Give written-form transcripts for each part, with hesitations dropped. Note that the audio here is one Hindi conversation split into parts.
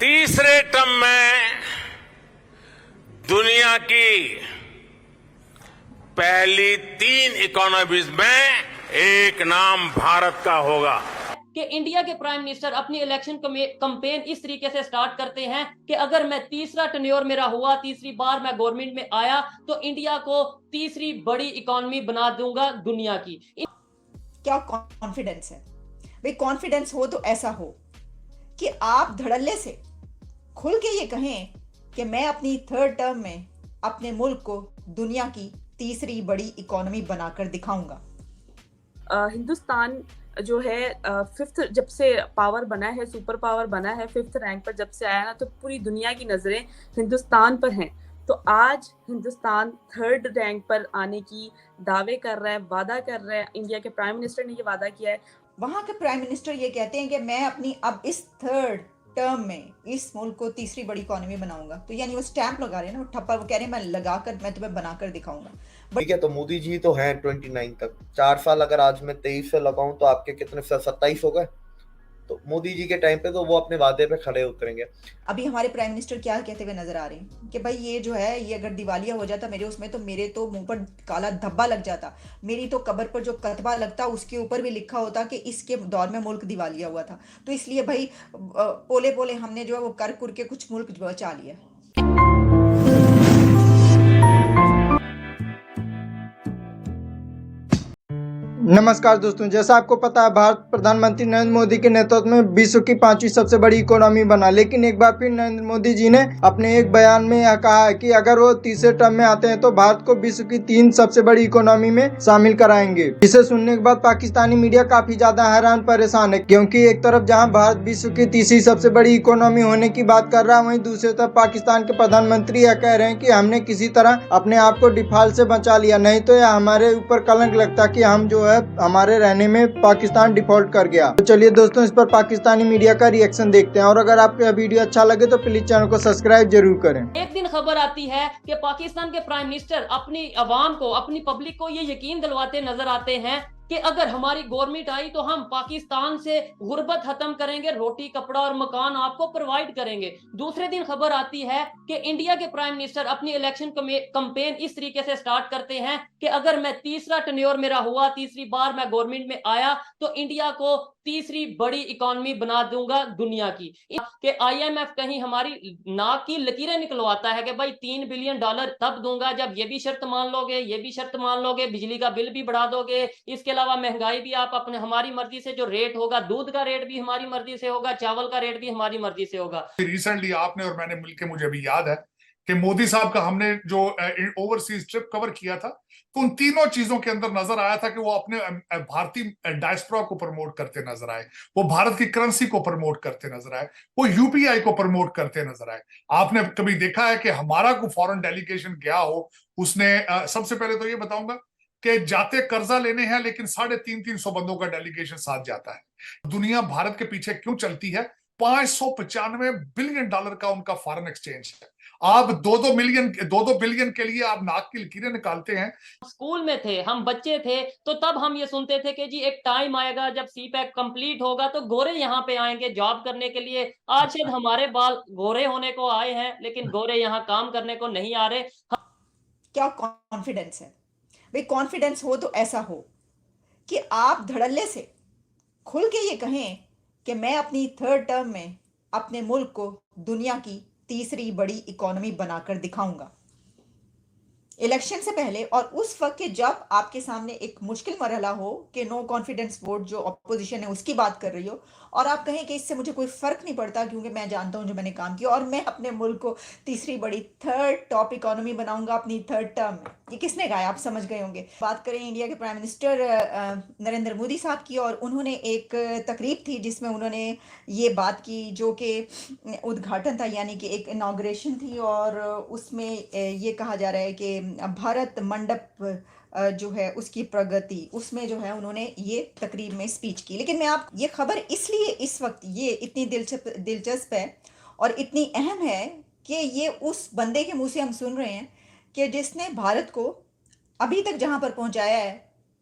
तीसरे टर्म में दुनिया की पहली 3 इकोनॉमीज में एक नाम भारत का होगा। कि इंडिया के प्राइम मिनिस्टर अपनी इलेक्शन कैंपेन इस तरीके से स्टार्ट करते हैं कि अगर मैं तीसरा टेन्योर मेरा हुआ, तीसरी बार मैं गवर्नमेंट में आया तो इंडिया को तीसरी बड़ी इकोनॉमी बना दूंगा दुनिया की। क्या कॉन्फिडेंस है भाई? कॉन्फिडेंस हो तो ऐसा हो कि आप धड़ल्ले से खुल के ये कहें कि मैं अपनी थर्ड टर्म में अपने मुल्क को दुनिया की तीसरी बड़ी इकोनॉमी बनाकर दिखाऊंगा। हिंदुस्तान जो है फिफ्थ जब से पावर बना है, सुपर पावर बना है, 5th रैंक पर जब से आया ना, तो पूरी दुनिया की नजरें हिंदुस्तान पर हैं। तो आज हिंदुस्तान 3rd रैंक पर आने की दावे कर रहा है, वादा कर रहा है। इंडिया के प्राइम मिनिस्टर ने ये वादा किया है। वहां के प्राइम मिनिस्टर ये कहते हैं कि मैं अपनी अब इस थर्ड टर्म में इस मुल्क को तीसरी बड़ी इकोनॉमी बनाऊंगा। तो यानी वो स्टैंप लगा रहे हैं ना, वो ठप्पा, वो कह रहे हैं मैं लगाकर मैं तुम्हें बनाकर दिखाऊंगा। ठीक है, तो मोदी जी तो हैं 29 तक, 4 साल अगर आज मैं 23 से लगाऊं तो आपके कितने 27 हो गए। तो मोदी जी के टाइम पे तो वो अपने वादे पे खड़े उतरेंगे। अभी हमारे प्राइम मिनिस्टर क्या कहते हुए नजर आ रहे हैं कि भाई ये जो है, ये अगर दिवालिया हो जाता मेरे उसमें, तो मेरे तो मुंह पर काला धब्बा लग जाता, मेरी तो कब्र पर जो कतबा लगता उसके ऊपर भी लिखा होता कि इसके दौर में मुल्क दिवालिया हुआ था। तो इसलिए भाई पोले पोले हमने जो है वो कर कुर के कुछ मुल्क बचा लिया। नमस्कार दोस्तों, जैसा आपको पता है भारत प्रधानमंत्री नरेंद्र मोदी के नेतृत्व में विश्व की 5वीं सबसे बड़ी इकोनॉमी बना। लेकिन एक बार फिर नरेंद्र मोदी जी ने अपने एक बयान में यह कहा है कि अगर वो तीसरे टर्म में आते हैं तो भारत को विश्व की 3 सबसे बड़ी इकोनॉमी में शामिल कराएंगे। इसे सुनने के बाद पाकिस्तानी मीडिया काफी ज्यादा हैरान परेशान है, क्योंकि एक तरफ जहाँ भारत विश्व की तीसरी सबसे बड़ी इकोनॉमी होने की बात कर रहा है, वहीं दूसरी तरफ पाकिस्तान के प्रधानमंत्री यह कह रहे हैं कि हमने किसी तरह अपने आप को डिफॉल्ट से बचा लिया, नहीं तो यह हमारे ऊपर कलंक लगता कि हम जो है हमारे रहने में पाकिस्तान डिफॉल्ट कर गया। तो चलिए दोस्तों, इस पर पाकिस्तानी मीडिया का रिएक्शन देखते हैं। और अगर आपको यह वीडियो अच्छा लगे तो प्लीज चैनल को सब्सक्राइब जरूर करें। एक दिन खबर आती है कि पाकिस्तान के प्राइम मिनिस्टर अपनी अवाम को, अपनी पब्लिक को ये यकीन दिलवाते नजर आते हैं कि अगर हमारी गवर्नमेंट आई तो हम पाकिस्तान से गुर्बत खत्म करेंगे, रोटी कपड़ा और मकान आपको प्रोवाइड करेंगे। दूसरे दिन खबर आती है कि इंडिया के प्राइम मिनिस्टर अपनी इलेक्शन कैंपेन इस तरीके से स्टार्ट करते हैं कि अगर मैं तीसरा टेन्योर मेरा हुआ, तीसरी बार मैं गवर्नमेंट में आया तो इंडिया को तीसरी बड़ी इकोनॉमी बना दूंगा दुनिया की। कि IMF कहीं हमारी नाक की लकीरें निकलवाता है कि भाई $3 बिलियन तब दूंगा जब ये भी शर्त मान लोगे, ये भी शर्त मान लोगे, बिजली का बिल भी बढ़ा दोगे, इसके अलावा महंगाई भी आप अपने हमारी मर्जी से, जो रेट होगा दूध का रेट भी हमारी मर्जी से होगा, चावल का रेट भी हमारी मर्जी से होगा। रिसेंटली आपने और मैंने मिलकर, मुझे अभी याद है कि मोदी साहब का हमने जो ओवरसीज ट्रिप कवर किया था, तो उन तीनों चीजों के अंदर नजर आया था कि वो अपने भारतीय डायस्पोरा को प्रमोट करते नजर आए, वो भारत की करेंसी को प्रमोट करते नजर आए, वो UPI को प्रमोट करते नजर आए। आपने कभी देखा है कि हमारा कोई फॉरेन डेलीगेशन गया हो, उसने सबसे पहले तो ये बताऊंगा कि जाते कर्जा लेने हैं, लेकिन 350 बंदों का डेलीगेशन साथ जाता है। दुनिया भारत के पीछे क्यों चलती है? $595 बिलियन का उनका फॉरेन एक्सचेंज है। आप 2-2 बिलियन के लिए आप नाक की लकीरें निकालते हैं। स्कूल में थे, हम बच्चे थे, तो तब हम ये सुनते थे कि जी एक टाइम आएगा जब CPAC कंप्लीट होगा तो गोरे यहाँ पे आएंगे जॉब करने के लिए। आज शायद हमारे बाल गोरे होने को आए हैं, लेकिन गोरे यहाँ काम करने को नहीं आ रहे। क्या कॉन्फिडेंस है भाई? कॉन्फिडेंस हो तो ऐसा हो कि आप धड़ल्ले से खुल के ये कहें कि मैं अपनी थर्ड टर्म में अपने मुल्क को दुनिया की तीसरी बड़ी इकोनॉमी बनाकर दिखाऊंगा। इलेक्शन से पहले और उस वक्त के जब आपके सामने एक मुश्किल मरहला हो कि नो कॉन्फिडेंस वोट जो अपोजिशन है उसकी बात कर रही हो, और आप कहें कि इससे मुझे कोई फर्क नहीं पड़ता क्योंकि मैं जानता हूं जो मैंने काम किया और मैं अपने मुल्क को तीसरी बड़ी थर्ड टॉप इकोनॉमी बनाऊंगा अपनी थर्ड टर्म में। ये किसने कहा? आप समझ गए होंगे। बात करें इंडिया के प्राइम मिनिस्टर नरेंद्र मोदी साहब की, और उन्होंने एक तकरीब थी जिसमें उन्होंने ये बात की, जो कि उद्घाटन था, यानी कि एक इनाग्रेशन थी, और उसमें ये कहा जा रहा है कि भारत मंडप जो है उसकी प्रगति, उसमें जो है उन्होंने ये तकरीब में स्पीच की। लेकिन मैं आप ये खबर इसलिए इस वक्त ये इतनी दिलचस्प है और इतनी अहम है कि ये उस बंदे के मुंह से हम सुन रहे हैं कि जिसने भारत को अभी तक जहां पर पहुंचाया है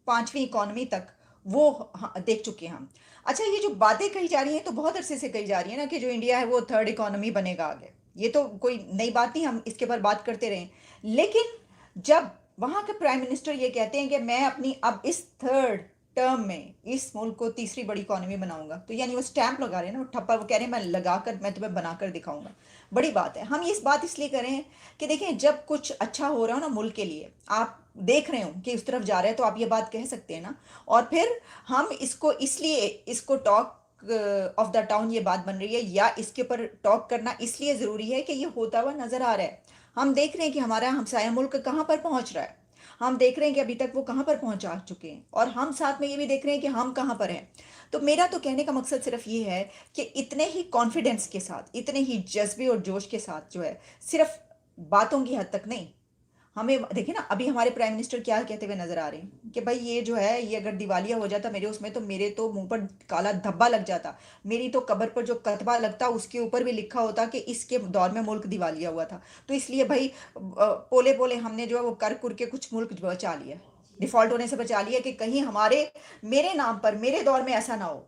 5वीं इकोनॉमी तक, वो देख चुके हैं हम। अच्छा, ये जो बातें कही जा रही हैं तो बहुत अरसे से कही जा रही है ना कि जो इंडिया है वो थर्ड इकोनॉमी बनेगा आगे। ये तो कोई नई बात नहीं, हम इसके ऊपर बात करते रहे। लेकिन जब वहाँ के प्राइम मिनिस्टर ये कहते हैं कि मैं अपनी अब इस थर्ड टर्म में इस मुल्क को तीसरी बड़ी इकोनॉमी बनाऊंगा, तो यानी वो स्टैंप लगा रहे हैं ना, वो ठप्पा, वो कह रहे हैं मैं लगाकर मैं तुम्हें बनाकर दिखाऊंगा। बड़ी बात है। हम इस बात इसलिए करें कि देखें, जब कुछ अच्छा हो रहा हो ना मुल्क के लिए, आप देख रहे हो कि उस तरफ जा रहे हैं, तो आप ये बात कह सकते हैं ना। और फिर हम इसको इसलिए, इसको टॉक ऑफ द टाउन ये बात बन रही है, या इसके ऊपर टॉक करना इसलिए ज़रूरी है कि ये होता हुआ नज़र आ रहा है। हम देख रहे हैं कि हमारा हमसाया मुल्क कहाँ पर पहुँच रहा है। हम देख रहे हैं कि अभी तक वो कहाँ पर पहुँचा चुके हैं, और हम साथ में ये भी देख रहे हैं कि हम कहाँ पर हैं। तो मेरा तो कहने का मकसद सिर्फ ये है कि इतने ही कॉन्फिडेंस के साथ, इतने ही जज्बे और जोश के साथ जो है, सिर्फ बातों की हद तक नहीं, हमें देखिए ना, अभी हमारे प्राइम मिनिस्टर क्या कहते हुए नजर आ रहे हैं कि भाई ये जो है, ये अगर दिवालिया हो जाता मेरे उसमें, तो मेरे तो मुंह पर काला धब्बा लग जाता, मेरी तो कब्र पर जो कतबा लगता उसके ऊपर भी लिखा होता कि इसके दौर में मुल्क दिवालिया हुआ था। तो इसलिए भाई पोले पोले हमने जो है वो कर कुर के कुछ मुल्क बचा लिया, डिफॉल्ट होने से बचा लिया, कि कहीं हमारे मेरे नाम पर मेरे दौर में ऐसा ना हो।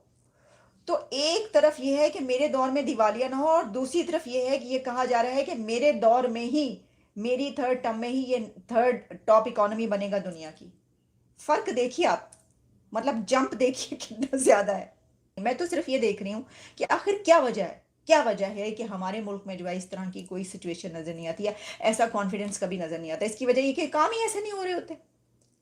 तो एक तरफ ये है कि मेरे दौर में दिवालिया ना हो, और दूसरी तरफ ये है कि ये कहा जा रहा है कि मेरे दौर में ही, मेरी थर्ड टर्म में ही ये थर्ड टॉप इकोनॉमी बनेगा दुनिया की। फर्क देखिए आप, मतलब जंप देखिए कितना ज्यादा है। मैं तो सिर्फ ये देख रही हूँ कि आखिर क्या वजह है, क्या वजह है कि हमारे मुल्क में जो है इस तरह की कोई सिचुएशन नजर नहीं आती है, ऐसा कॉन्फिडेंस कभी नजर नहीं आता। इसकी वजह ये कि काम ही ऐसे नहीं हो रहे होते।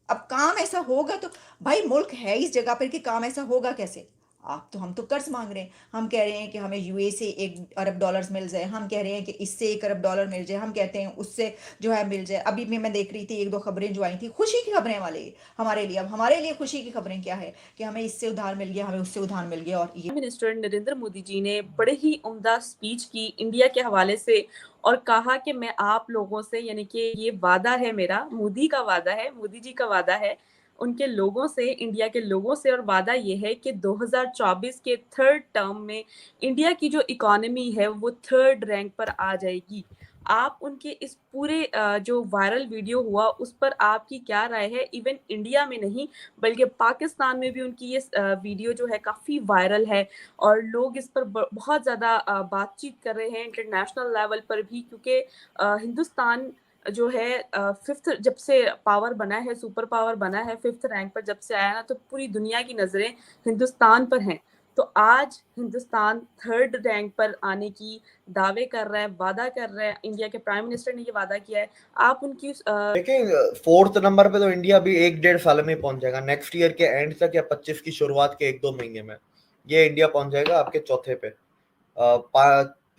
अब काम ऐसा होगा तो भाई मुल्क है इस जगह पर कि काम ऐसा होगा कैसे? आप तो, हम तो कर्ज मांग रहे हैं, हम कह रहे हैं कि हमें यूए से $1 अरब मिल जाए, हम कह रहे हैं कि इससे $1 अरब मिल जाए, हम कहते हैं उससे जो है मिल जाए। अभी भी मैं देख रही थी, एक दो खबरें जो आई थी, खुशी की खबरें वाले हमारे लिए। अब हमारे लिए खुशी की खबरें क्या है कि हमें इससे उधार मिल गया, हमें उससे उधार मिल गया। और ये मिनिस्टर नरेंद्र मोदी जी ने बड़े ही उम्दा स्पीच की इंडिया के हवाले से, और कहा कि मैं आप लोगों से, यानी कि ये वादा है मेरा, मोदी का वादा है, मोदी जी का वादा है उनके लोगों से, इंडिया के लोगों से, और वादा ये है कि 2024 के थर्ड टर्म में इंडिया की जो इकोनॉमी है वो थर्ड रैंक पर आ जाएगी। आप उनके इस पूरे जो वायरल वीडियो हुआ उस पर आपकी क्या राय है? इवन इंडिया में नहीं बल्कि पाकिस्तान में भी उनकी ये वीडियो जो है काफ़ी वायरल है, और लोग इस पर बहुत ज़्यादा बातचीत कर रहे हैं इंटरनेशनल लेवल पर भी, क्योंकि हिंदुस्तान जो है फिफ्थ जब से पावर बना है, सुपर पावर बना है, फिफ्थ रैंक पर जब से आया ना, तो पूरी दुनिया की नज़रें हिंदुस्तान पर हैं। तो आज हिंदुस्तान थर्ड रैंक पर आने की दावे कर रहा है, वादा कर रहा है, इंडिया के प्राइम मिनिस्टर ने ये वादा किया है। आप उनकी लेकिन फोर्थ नंबर पे तो इंडिया भी 1-1.5 साल में पहुंच जाएगा, नेक्स्ट ईयर के एंड तक या 25 की शुरुआत के 1-2 महीने में ये इंडिया पहुंच जाएगा आपके चौथे पे।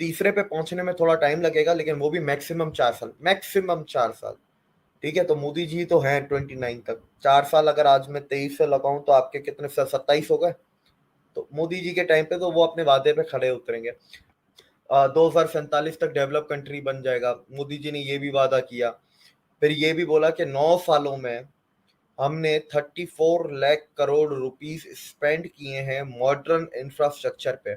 तीसरे पे पहुंचने में थोड़ा टाइम लगेगा, लेकिन वो भी मैक्सिमम 4 साल, मैक्सिमम 4 साल। ठीक है, तो मोदी जी तो हैं 29 तक, 4 साल अगर आज मैं 23 से लगाऊं तो आपके कितने 27 हो गए। तो मोदी जी के टाइम पे तो वो अपने वादे पे खड़े उतरेंगे। 2047 तक डेवलप कंट्री बन जाएगा, मोदी जी ने ये भी वादा किया। फिर ये भी बोला कि 9 सालों में हमने 34 लाख करोड़ रुपीस स्पेंड किए हैं मॉडर्न इंफ्रास्ट्रक्चर पे।